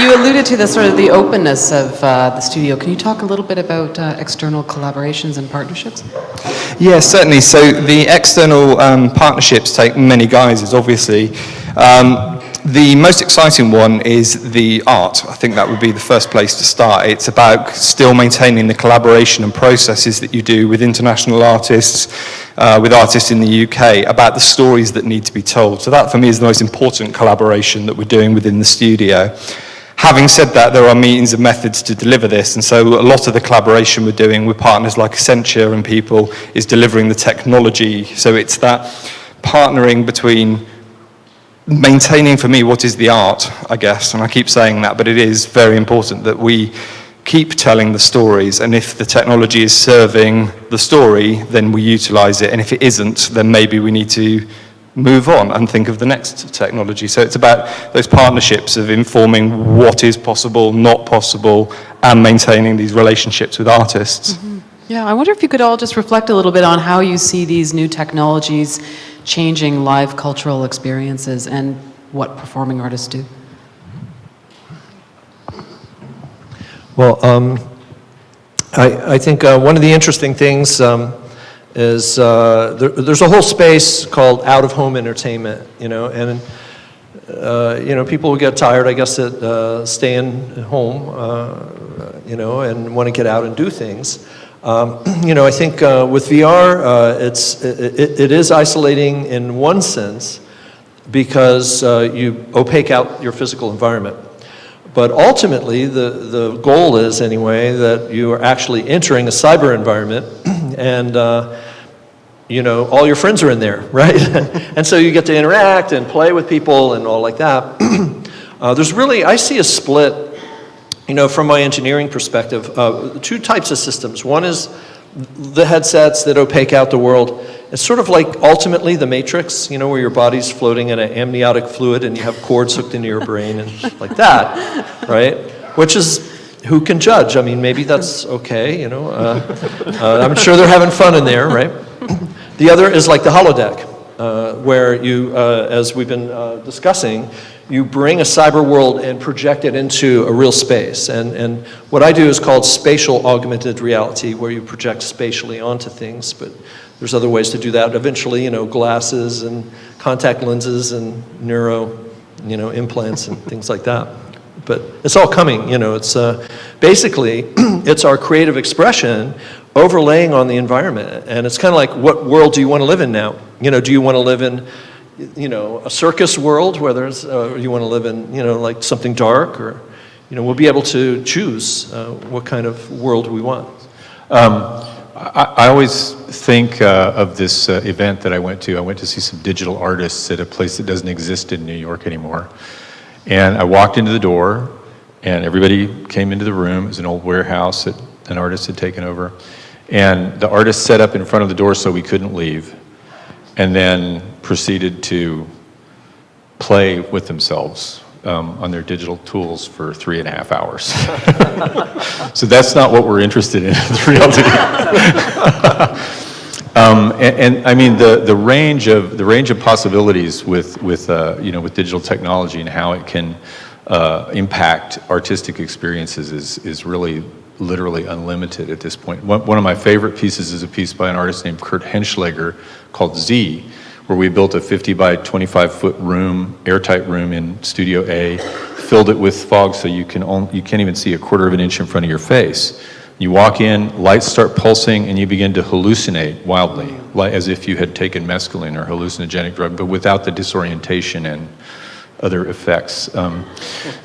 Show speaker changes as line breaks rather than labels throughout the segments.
You alluded to the sort of the openness of the studio. Can you talk a little bit about external collaborations and partnerships?
Yeah, certainly. So the external partnerships take many guises, obviously. The most exciting one is the art. I think that would be the first place to start. It's about still maintaining the collaboration and processes that you do with international artists, with artists in the UK, about the stories that need to be told. So that, for me, is the most important collaboration that we're doing within the studio. Having said that, there are means and methods to deliver this, and so a lot of the collaboration we're doing with partners like Accenture and people is delivering the technology. So it's that partnering between maintaining, for me, what is the art, I guess, and I keep saying that, but it is very important that we keep telling the stories, and if the technology is serving the story, then we utilize it, and if it isn't, then maybe we need to move on and think of the next technology. So it's about those partnerships of informing what is possible, not possible, and maintaining these relationships with artists.
Mm-hmm. Yeah, I wonder if you could all just reflect a little bit on how you see these new technologies changing live cultural experiences and what performing artists do.
Well, I think one of the interesting things is there's a whole space called out-of-home entertainment, and people will get tired, I guess, at staying home, and want to get out and do things. I think with VR, it is isolating in one sense because you opaque out your physical environment. But ultimately, the goal is, anyway, that you are actually entering a cyber environment and, all your friends are in there, right? And so you get to interact and play with people and all like that. There's really, I see a split, from my engineering perspective, two types of systems. One is the headsets that opaque out the world. It's sort of like ultimately the Matrix, where your body's floating in an amniotic fluid and you have cords hooked into your brain and like that, right? Which is, who can judge? I mean, maybe that's okay, I'm sure they're having fun in there, right? The other is like the holodeck, where you, as we've been discussing, you bring a cyber world and project it into a real space. And what I do is called spatial augmented reality, where you project spatially onto things, but there's other ways to do that. Eventually, glasses and contact lenses and neuro, implants and things like that. But it's all coming, it's basically, it's our creative expression overlaying on the environment. And it's kind of like, what world do you want to live in now? Do you want to live in, a circus world where there's, you want to live in, like something dark, or, we'll be able to choose what kind of world we want.
I always think of this event that I went to. I went to see some digital artists at a place that doesn't exist in New York anymore. And I walked into the door, and everybody came into the room. It was an old warehouse that an artist had taken over. And the artist set up in front of the door so we couldn't leave, and then proceeded to play with themselves on their digital tools for 3.5 hours. So that's not what we're interested in reality. And I mean the range of possibilities with digital technology and how it can impact artistic experiences is really literally unlimited at this point. One of my favorite pieces is a piece by an artist named Kurt Henschlager called Z, where we built a 50 by 25 foot room, airtight room in Studio A, filled it with fog so you can't even see 1/4 inch in front of your face. You walk in, lights start pulsing, and you begin to hallucinate wildly, like as if you had taken mescaline or hallucinogenic drug, but without the disorientation and other effects.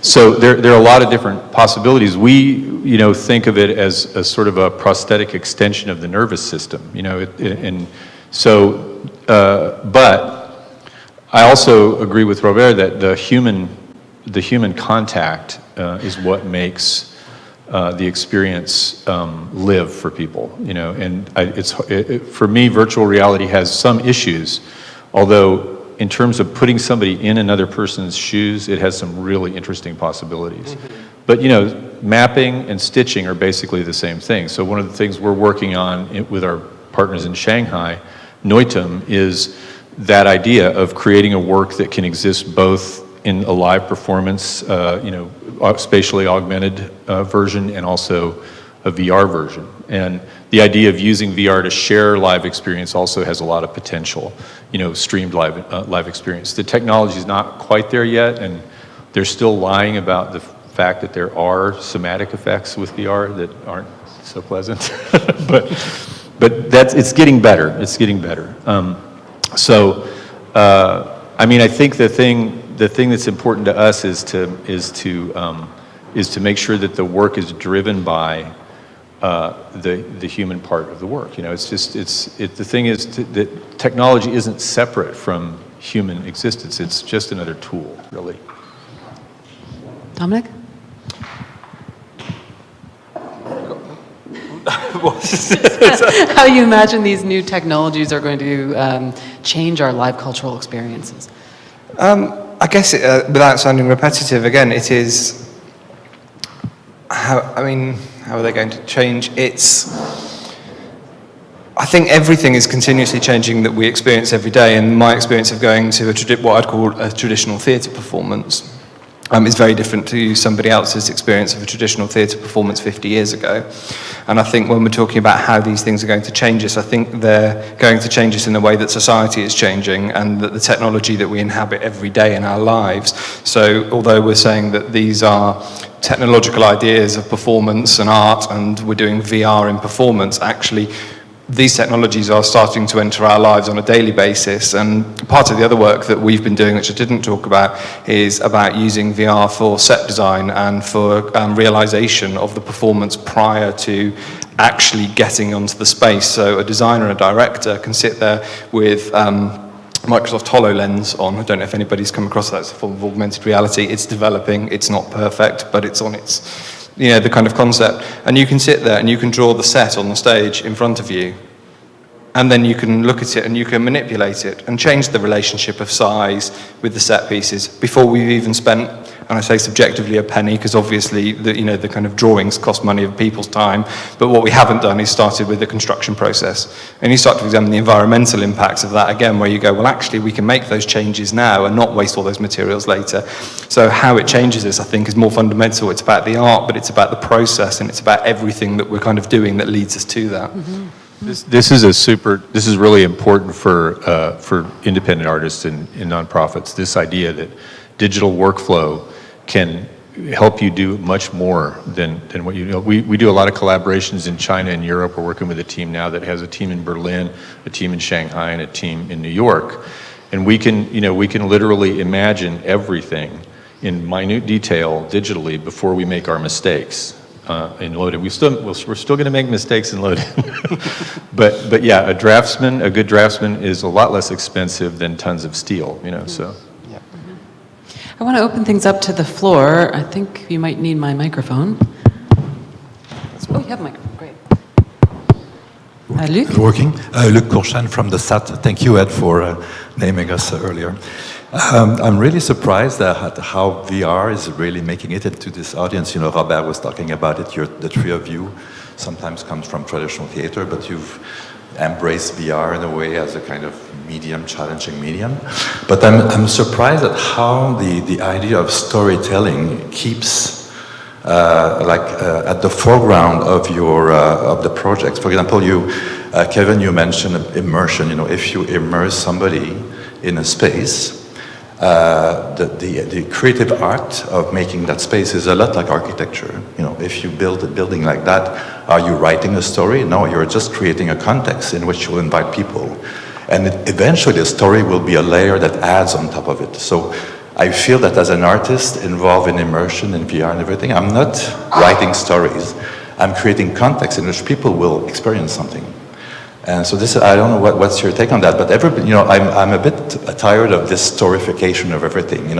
So there are a lot of different possibilities. We, think of it as a sort of a prosthetic extension of the nervous system, and so. But I also agree with Robert that the human contact is what makes the experience live for people, and for me, virtual reality has some issues, although in terms of putting somebody in another person's shoes, it has some really interesting possibilities. Mm-hmm. But mapping and stitching are basically the same thing. So one of the things we're working on with our partners in Shanghai, Noitum, is that idea of creating a work that can exist both in a live performance, spatially augmented version, and also a VR version. And the idea of using VR to share live experience also has a lot of potential, streamed live experience. The technology is not quite there yet, and they're still lying about the fact that there are somatic effects with VR that aren't so pleasant. but it's getting better. It's getting better. I think the thing that's important to us is to make sure that the work is driven by the human part of the work. The thing is that technology isn't separate from human existence. It's just another tool, really.
Dominic? How you imagine these new technologies are going to change our live cultural experiences?
I guess, without sounding repetitive, again, it is, how are they going to change? I think everything is continuously changing that we experience every day, and my experience of going to what I'd call a traditional theatre performance is very different to somebody else's experience of a traditional theatre performance 50 years ago. And I think when we're talking about how these things are going to change us, I think they're going to change us in the way that society is changing and that the technology that we inhabit every day in our lives. So although we're saying that these are technological ideas of performance and art and we're doing VR in performance, actually these technologies are starting to enter our lives on a daily basis, and part of the other work that we've been doing, which I didn't talk about, is about using VR for set design and for realization of the performance prior to actually getting onto the space. So a designer and a director can sit there with Microsoft HoloLens on. I don't know if anybody's come across that. It's a form of augmented reality. It's developing. It's not perfect, but it's on its the kind of concept. And you can sit there and you can draw the set on the stage in front of you. And then you can look at it and you can manipulate it and change the relationship of size with the set pieces before we've even spent, and I say subjectively, a penny, because obviously the kind of drawings cost money of people's time. But what we haven't done is started with the construction process. And you start to examine the environmental impacts of that again, where you go, well, actually, we can make those changes now and not waste all those materials later. So how it changes us, I think, is more fundamental. It's about the art, but it's about the process, and it's about everything that we're kind of doing that leads us to that.
Mm-hmm.
This is really important for independent artists and nonprofits. This idea that digital workflow can help you do much more than what you know. We do a lot of collaborations in China and Europe. We're working with a team now that has a team in Berlin, a team in Shanghai, and a team in New York. And we can literally imagine everything in minute detail digitally before we make our mistakes. In loaded, we're still going to make mistakes in loaded, but yeah, a good draftsman is a lot less expensive than tons of steel, So.
Yeah.
I want to open things up to the floor. I think you might need my microphone. Oh, you have a microphone. Great. Luc?
Working. Luc Courchan from the SAT. Thank you, Ed, for naming us earlier. I'm really surprised at how VR is really making it into this audience. Robert was talking about it. The three of you sometimes comes from traditional theater, but you've embraced VR in a way as a kind of medium, challenging medium. But I'm surprised at how the idea of storytelling keeps at the foreground of your of the projects. For example, Kevin, you mentioned immersion. If you immerse somebody in a space, the creative art of making that space is a lot like architecture. If you build a building like that, are you writing a story? No, you're just creating a context in which you'll invite people. And eventually the story will be a layer that adds on top of it. So I feel that as an artist involved in immersion and VR and everything, I'm not writing stories. I'm creating context in which people will experience something. And so I don't know what's your take on that, but I'm a bit tired of this storification of everything.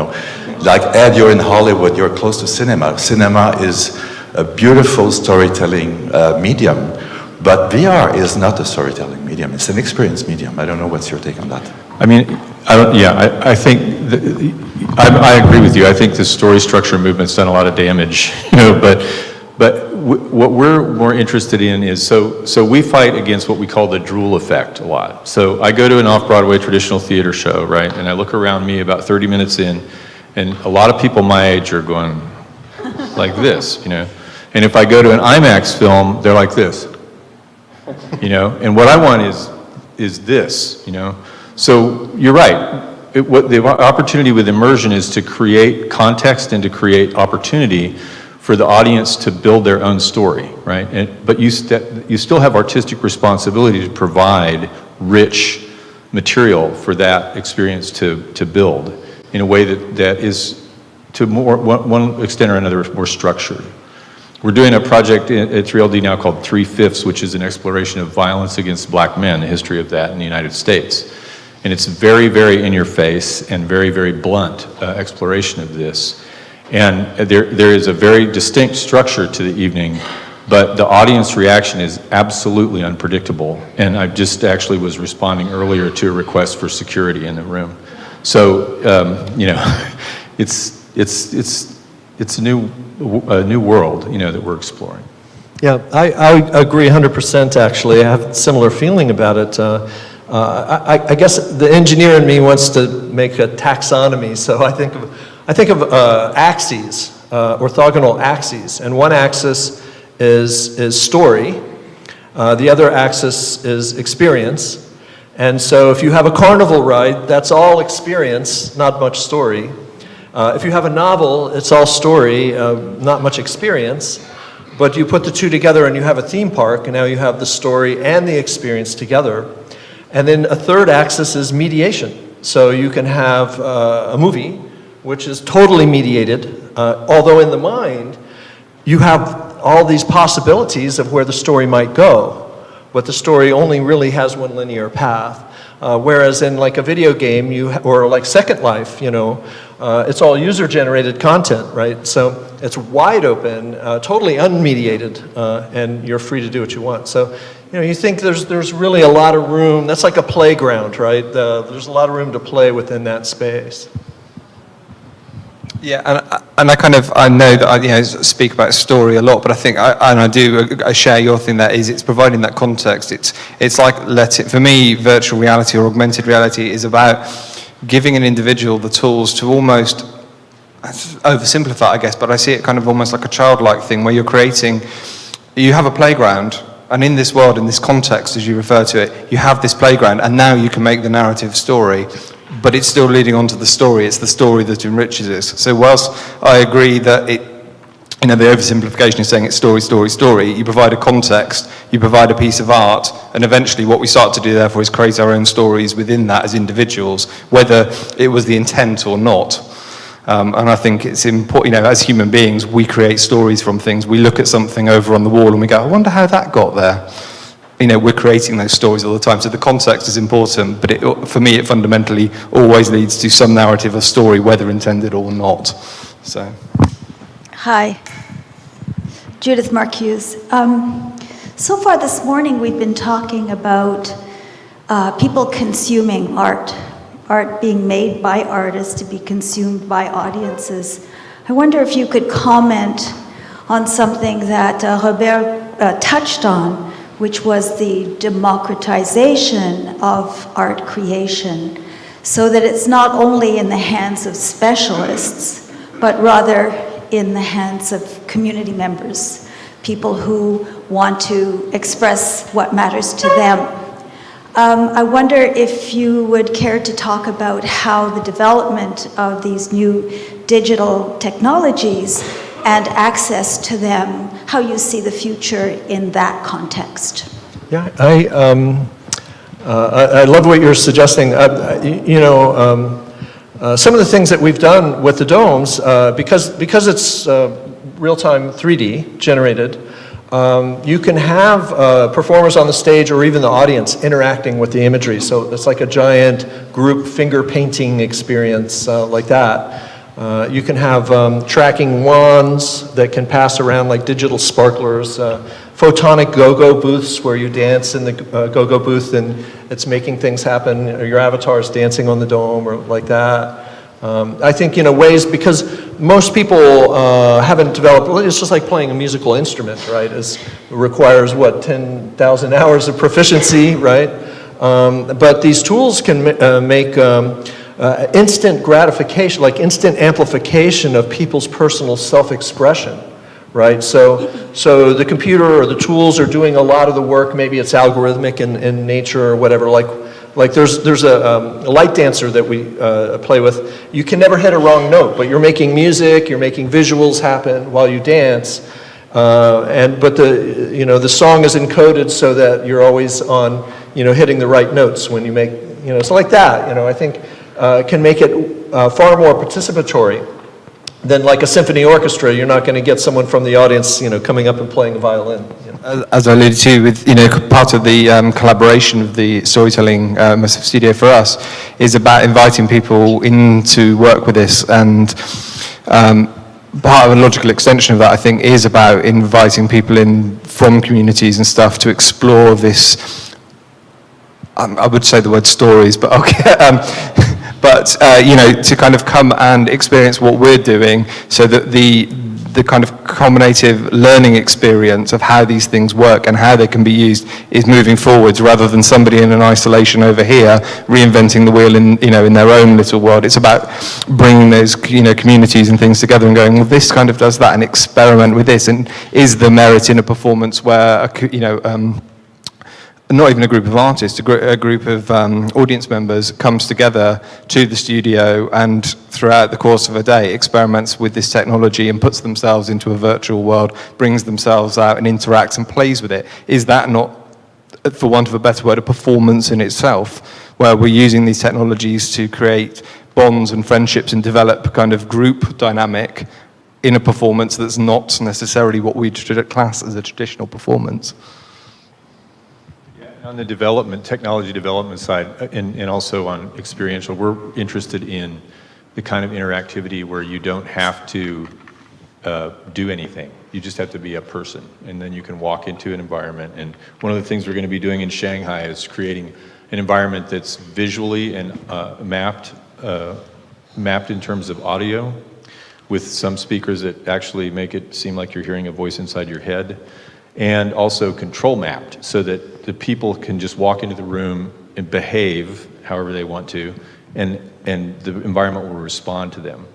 Like Ed, you're in Hollywood, you're close to cinema. Cinema is a beautiful storytelling medium, but VR is not a storytelling medium. It's an experience medium. I don't know what's your take on that.
I think I agree with you. I think the story structure movement's done a lot of damage, but what we're more interested in is, so we fight against what we call the drool effect a lot. So I go to an off-Broadway traditional theater show, right, and I look around me about 30 minutes in, And a lot of people my age are going like this, you know. And if I go to an IMAX film, they're like this, you know. And what I want is this, you know. So you're right. What the opportunity with immersion is to create context and to create opportunity for the audience to build their own story, right? But you still have artistic responsibility to provide rich material for that experience to build in a way that is, to one extent or another, more structured. We're doing a project at 3LD now called 3/5, which is an exploration of violence against black men, the history of that in the United States. And it's very, very in your face and very, very blunt exploration of this. And there is a very distinct structure to the evening, but the audience reaction is absolutely unpredictable. And I just actually was responding earlier to a request for security in the room. So, you know, it's a new world, you know, that we're exploring.
Yeah, I agree 100% actually. I have a similar feeling about it. I guess the engineer in me wants to make a taxonomy, so I think of axes, orthogonal axes, and one axis is story, the other axis is experience, and so if you have a carnival ride, that's all experience, not much story. If you have a novel, it's all story, not much experience, but you put the two together and you have a theme park, and now you have the story and the experience together. And then a third axis is mediation. So you can have a movie which is totally mediated, although in the mind you have all these possibilities of where the story might go, but the story only really has one linear path. Whereas in like a video game, or like Second Life, you know, it's all user-generated content, right? So it's wide open, totally unmediated, and you're free to do what you want. So, you know, you think there's really a lot of room. That's like a playground, right? There's a lot of room to play within that space.
Yeah, and I know that I speak about story a lot, but I think I share your thing. That is, it's providing that context. It's like for me, virtual reality or augmented reality is about giving an individual the tools to almost oversimplify, I guess, but I see it kind of almost like a childlike thing where you have a playground, and in this world, in this context, as you refer to it, you have this playground, and now you can make the narrative story. But it's still leading on to the story. It's the story that enriches us. So whilst I agree that the oversimplification is saying it's story, story, story, you provide a context, you provide a piece of art, and eventually what we start to do, therefore, is create our own stories within that as individuals, whether it was the intent or not. And I think it's important, as human beings, we create stories from things. We look at something over on the wall and we go, I wonder how that got there. We're creating those stories all the time. So the context is important, but for me, it fundamentally always leads to some narrative or story, whether intended or not. So.
Hi, Judith Marcuse. So far this morning, we've been talking about people consuming art being made by artists to be consumed by audiences. I wonder if you could comment on something that Robert touched on, which was the democratization of art creation, so that it's not only in the hands of specialists, but rather in the hands of community members, people who want to express what matters to them. I wonder if you would care to talk about how the development of these new digital technologies and access to them, how you see the future in that context.
Yeah, I love what you're suggesting. Some of the things that we've done with the domes, because it's real-time 3D generated, you can have performers on the stage or even the audience interacting with the imagery. So it's like a giant group finger painting experience like that. You can have tracking wands that can pass around like digital sparklers, photonic go-go booths where you dance in the go-go booth and it's making things happen, or your avatar is dancing on the dome or like that. I think, ways, because most people haven't developed, well, it's just like playing a musical instrument, right? It requires, 10,000 hours of proficiency, right? But these tools can make instant gratification, like instant amplification of people's personal self-expression, right? So the computer or the tools are doing a lot of the work. Maybe it's algorithmic in nature or whatever. Like there's a light dancer that we play with. You can never hit a wrong note, but you're making music, you're making visuals happen while you dance. But the song is encoded so that you're always on, hitting the right notes when you make, so like that, I think can make it far more participatory than like a symphony orchestra. You're not going to get someone from the audience, coming up and playing a violin.
As I alluded to, with part of the collaboration of the storytelling immersive studio for us is about inviting people in to work with this, and part of a logical extension of that, I think, is about inviting people in from communities and stuff to explore this. I would say the word stories, but okay. To kind of come and experience what we're doing, so that the kind of combinative learning experience of how these things work and how they can be used is moving forwards, rather than somebody in an isolation over here reinventing the wheel in their own little world. It's about bringing those communities and things together and going, well, this kind of does that, and experiment with this. And is the merit in a performance where not even a group of artists, a group of audience members comes together to the studio and throughout the course of a day experiments with this technology and puts themselves into a virtual world, brings themselves out and interacts and plays with it? Is that not, for want of a better word, a performance in itself, where we're using these technologies to create bonds and friendships and develop kind of group dynamic in a performance that's not necessarily what we class as a traditional performance?
On the technology development side, and also on experiential, we're interested in the kind of interactivity where you don't have to do anything. You just have to be a person, and then you can walk into an environment. And one of the things we're going to be doing in Shanghai is creating an environment that's visually and mapped in terms of audio, with some speakers that actually make it seem like you're hearing a voice inside your head, and also control mapped, so that the people can just walk into the room and behave however they want to, and the environment will respond to them.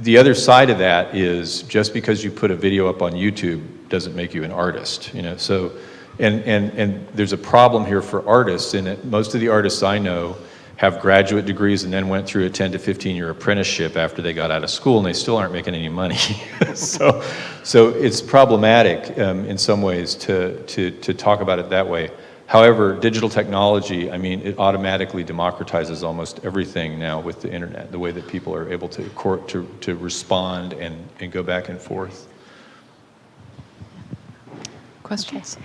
The other side of that is, just because you put a video up on YouTube doesn't make you an artist. So, and there's a problem here for artists in it. Most of the artists I know have graduate degrees and then went through a 10 to 15-year apprenticeship after they got out of school, and they still aren't making any money. So it's problematic in some ways to talk about it that way. However, digital technology, it automatically democratizes almost everything now with the internet, the way that people are able to respond and go back and forth.
Questions?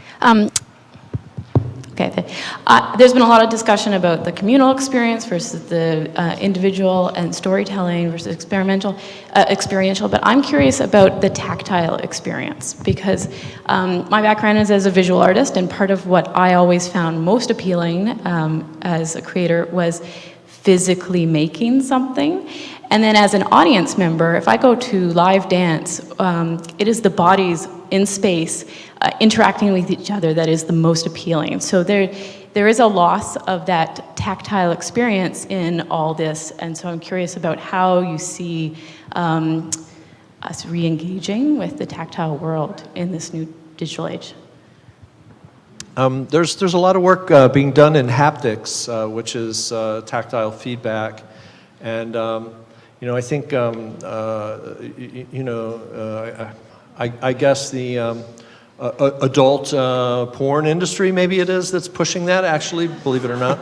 Okay. There's been a lot of discussion about the communal experience versus the individual, and storytelling versus experiential, but I'm curious about the tactile experience, because my background is as a visual artist, and part of what I always found most appealing as a creator was physically making something. And then as an audience member, if I go to live dance, it is the bodies in space interacting with each other that is the most appealing. So there is a loss of that tactile experience in all this, and so I'm curious about how you see us re-engaging with the tactile world in this new digital age.
There's a lot of work being done in haptics, which is tactile feedback, and I think I guess the adult porn industry, maybe it is, that's pushing that, actually, believe it or not.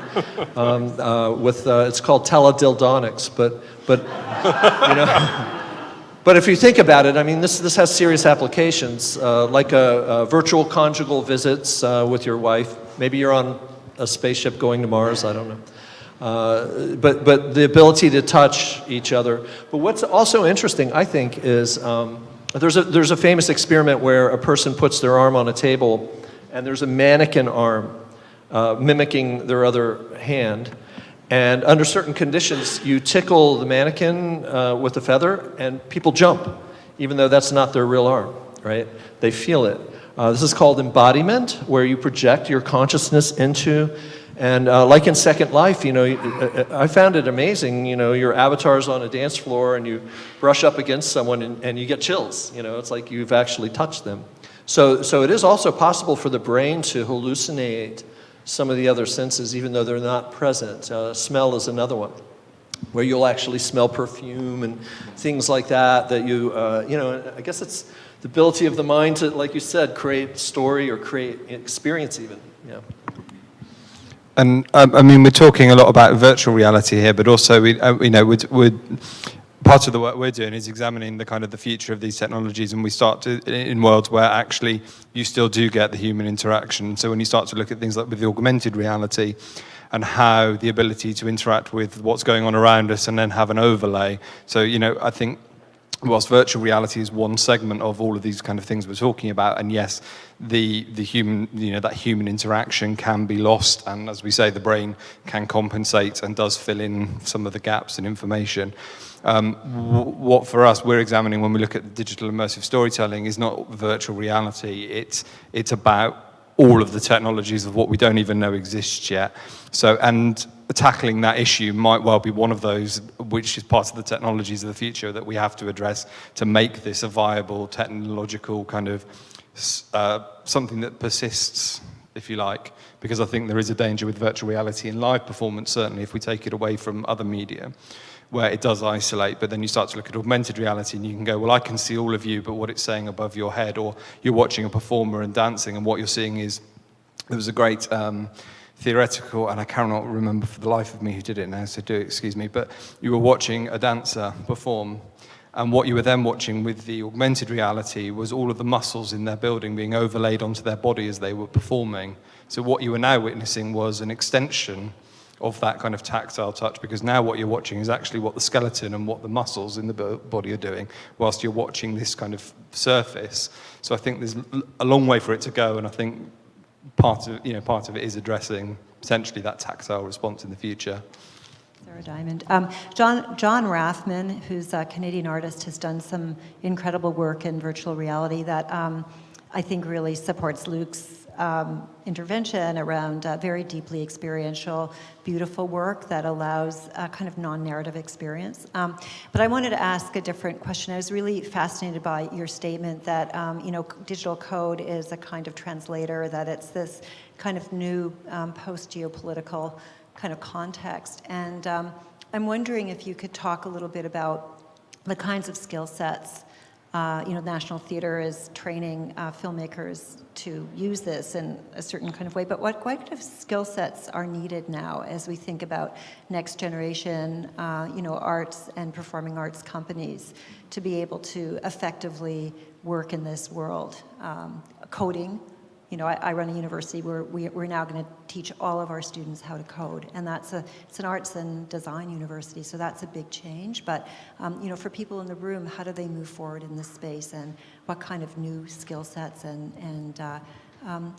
It's called teledildonics, but if you think about it, this has serious applications, like virtual conjugal visits with your wife. Maybe you're on a spaceship going to Mars, I don't know. But the ability to touch each other. But what's also interesting, I think, is there's a famous experiment where a person puts their arm on a table, and there's a mannequin arm mimicking their other hand. And under certain conditions, you tickle the mannequin with a feather, and people jump, even though that's not their real arm, right? They feel it. This is called embodiment, where you project your consciousness into And like in Second Life, I found it amazing. Your avatar's on a dance floor and you brush up against someone and you get chills. It's like you've actually touched them. So it is also possible for the brain to hallucinate some of the other senses, even though they're not present. Smell is another one, where you'll actually smell perfume and things like that I guess it's the ability of the mind to, like you said, create story or create experience even. Yeah.
And we're talking a lot about virtual reality here, but also part of the work we're doing is examining the kind of the future of these technologies, and we start to in worlds where actually you still do get the human interaction. So when you start to look at things like with the augmented reality and how the ability to interact with what's going on around us and then have an overlay. So, I think whilst virtual reality is one segment of all of these kind of things we're talking about, and yes, the human, that human interaction can be lost, and as we say, the brain can compensate and does fill in some of the gaps in information. What for us we're examining when we look at digital immersive storytelling is not virtual reality. It's about all of the technologies of what we don't even know exists yet. So, and tackling that issue might well be one of those, which is part of the technologies of the future that we have to address to make this a viable technological kind of something that persists, if you like. Because I think there is a danger with virtual reality in live performance, certainly if we take it away from other media, where it does isolate, but then you start to look at augmented reality and you can go, well, I can see all of you, but what it's saying above your head, or you're watching a performer and dancing, and what you're seeing is, there was a great theoretical, and I cannot remember for the life of me who did it now, so do excuse me, but you were watching a dancer perform, and what you were then watching with the augmented reality was all of the muscles in their building being overlaid onto their body as they were performing. So what you were now witnessing was an extension of that kind of tactile touch, because now what you're watching is actually what the skeleton and what the muscles in the body are doing, whilst you're watching this kind of surface. So I think there's a long way for it to go, and I think part of it is addressing potentially that tactile response in the future.
Sarah Diamond. John Rathman, who's a Canadian artist, has done some incredible work in virtual reality that I think really supports Luke's intervention around very deeply experiential, beautiful work that allows a kind of non-narrative experience. But I wanted to ask a different question. I was really fascinated by your statement that digital code is a kind of translator, that it's this kind of new post-geopolitical kind of context. And I'm wondering if you could talk a little bit about the kinds of skill sets. National Theatre is training filmmakers to use this in a certain kind of way, but what kind of skill sets are needed now as we think about next generation, arts and performing arts companies to be able to effectively work in this world? Coding. I run a university where we're now going to teach all of our students how to code, and it's an arts and design university, so that's a big change. But for people in the room, how do they move forward in this space, and what kind of new skill sets and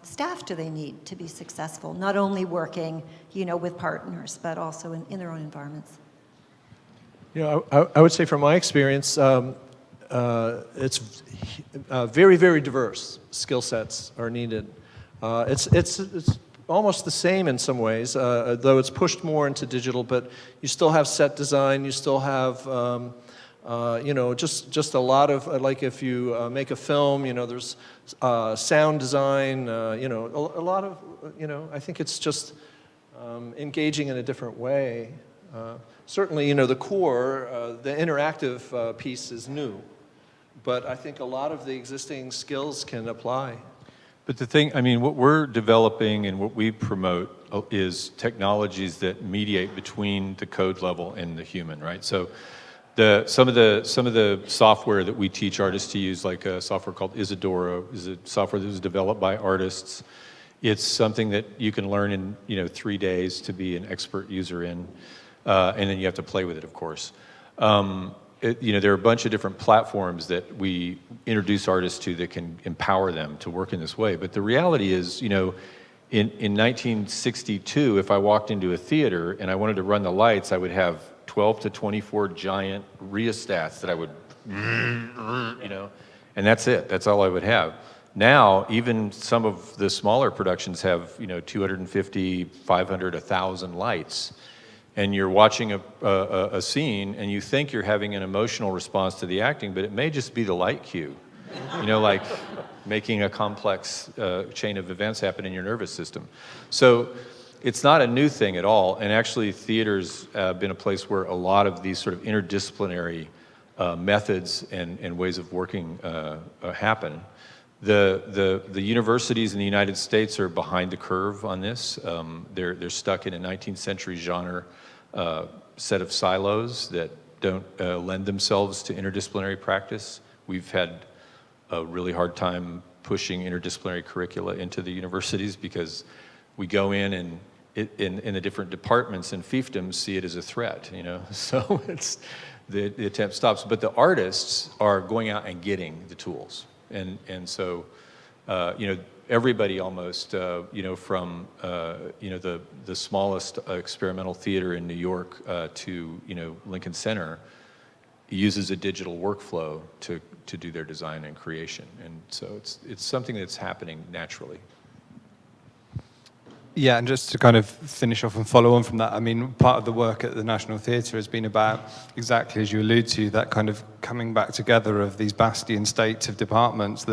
staff do they need to be successful? Not only working, with partners, but also in their own environments.
I would say from my experience, it's very, very diverse skill sets are needed. It's almost the same in some ways, though it's pushed more into digital, but you still have set design, you still have, just a lot of, like if you make a film, there's sound design, a lot of, I think it's just engaging in a different way. Certainly, the core, the interactive piece is new. But I think a lot of the existing skills can apply.
But the thing, what we're developing and what we promote is technologies that mediate between the code level and the human, right? So some of the software that we teach artists to use, like a software called Isadora, is a software that was developed by artists. It's something that you can learn in 3 days to be an expert user in, and then you have to play with it, of course. There are a bunch of different platforms that we introduce artists to that can empower them to work in this way. But the reality is, in 1962, if I walked into a theater and I wanted to run the lights, I would have 12 to 24 giant rheostats that I would, and that's it. That's all I would have. now, even some of the smaller productions have, 250, 500, 1,000 lights. And you're watching a scene, and you think you're having an emotional response to the acting, but it may just be the light cue. Like making a complex chain of events happen in your nervous system. So it's not a new thing at all. And actually, theater's been a place where a lot of these sort of interdisciplinary methods and ways of working happen. The universities in the United States are behind the curve on this. They're stuck in a 19th century genre set of silos that don't lend themselves to interdisciplinary practice. We've had a really hard time pushing interdisciplinary curricula into the universities because we go in and in the different departments and fiefdoms see it as a threat, So the attempt stops. But the artists are going out and getting the tools. And so, everybody almost, from, the smallest experimental theater in New York to, Lincoln Center, uses a digital workflow to do their design and creation. And so it's something that's happening naturally.
Yeah, and just to kind of finish off and follow on from that, I mean, part of the work at the National Theatre has been about, exactly as you allude to, that kind of coming back together of these bastion states of departments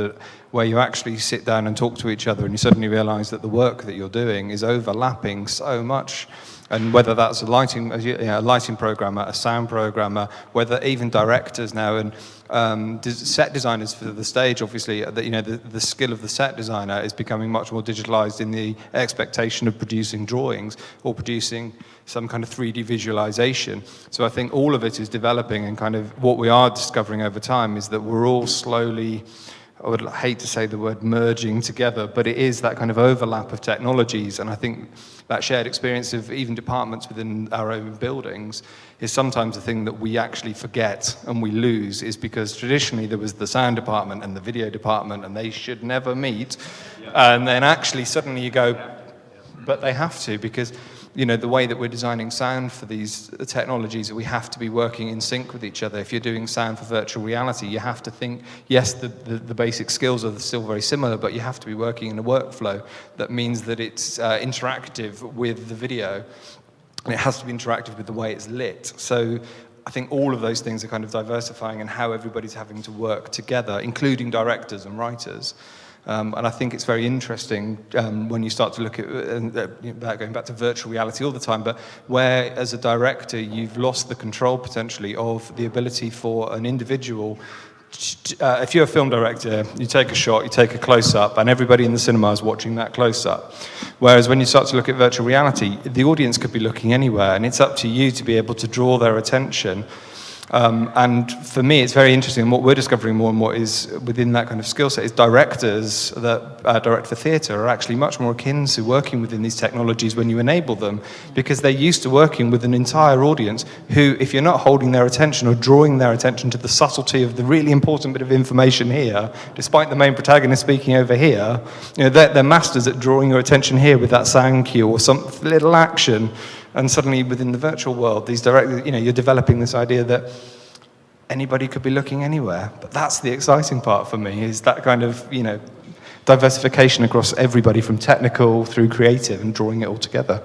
where you actually sit down and talk to each other and you suddenly realise that the work that you're doing is overlapping so much. And whether that's a lighting programmer, a sound programmer, whether even directors now and set designers for the stage, obviously, the skill of the set designer is becoming much more digitalized in the expectation of producing drawings or producing some kind of 3D visualization. So I think all of it is developing, and kind of what we are discovering over time is that we're all slowly, I would hate to say the word merging together, but it is that kind of overlap of technologies. And I think that shared experience of even departments within our own buildings is sometimes the thing that we actually forget and we lose, is because traditionally there was the sound department and the video department and they should never meet. Yeah. And then actually suddenly you go, but they have to, because the way that we're designing sound for these technologies, we have to be working in sync with each other. If you're doing sound for virtual reality, you have to think, yes, the basic skills are still very similar, but you have to be working in a workflow that means that it's interactive with the video, and it has to be interactive with the way it's lit. So I think all of those things are kind of diversifying in how everybody's having to work together, including directors and writers. And I think it's very interesting when you start to look at, going back to virtual reality all the time, but where as a director you've lost the control potentially of the ability for an individual, if you're a film director, you take a shot, you take a close-up, and everybody in the cinema is watching that close-up. Whereas when you start to look at virtual reality, the audience could be looking anywhere, and it's up to you to be able to draw their attention. And for me, it's very interesting, and what we're discovering more and more is within that kind of skill set is directors that direct for theatre are actually much more akin to working within these technologies when you enable them, because they're used to working with an entire audience who, if you're not holding their attention or drawing their attention to the subtlety of the really important bit of information here, despite the main protagonist speaking over here, they're masters at drawing your attention here with that sound cue or some little action. And suddenly within the virtual world, these directors, you're developing this idea that anybody could be looking anywhere. But that's the exciting part for me, is that kind of, diversification across everybody from technical through creative and drawing it all together.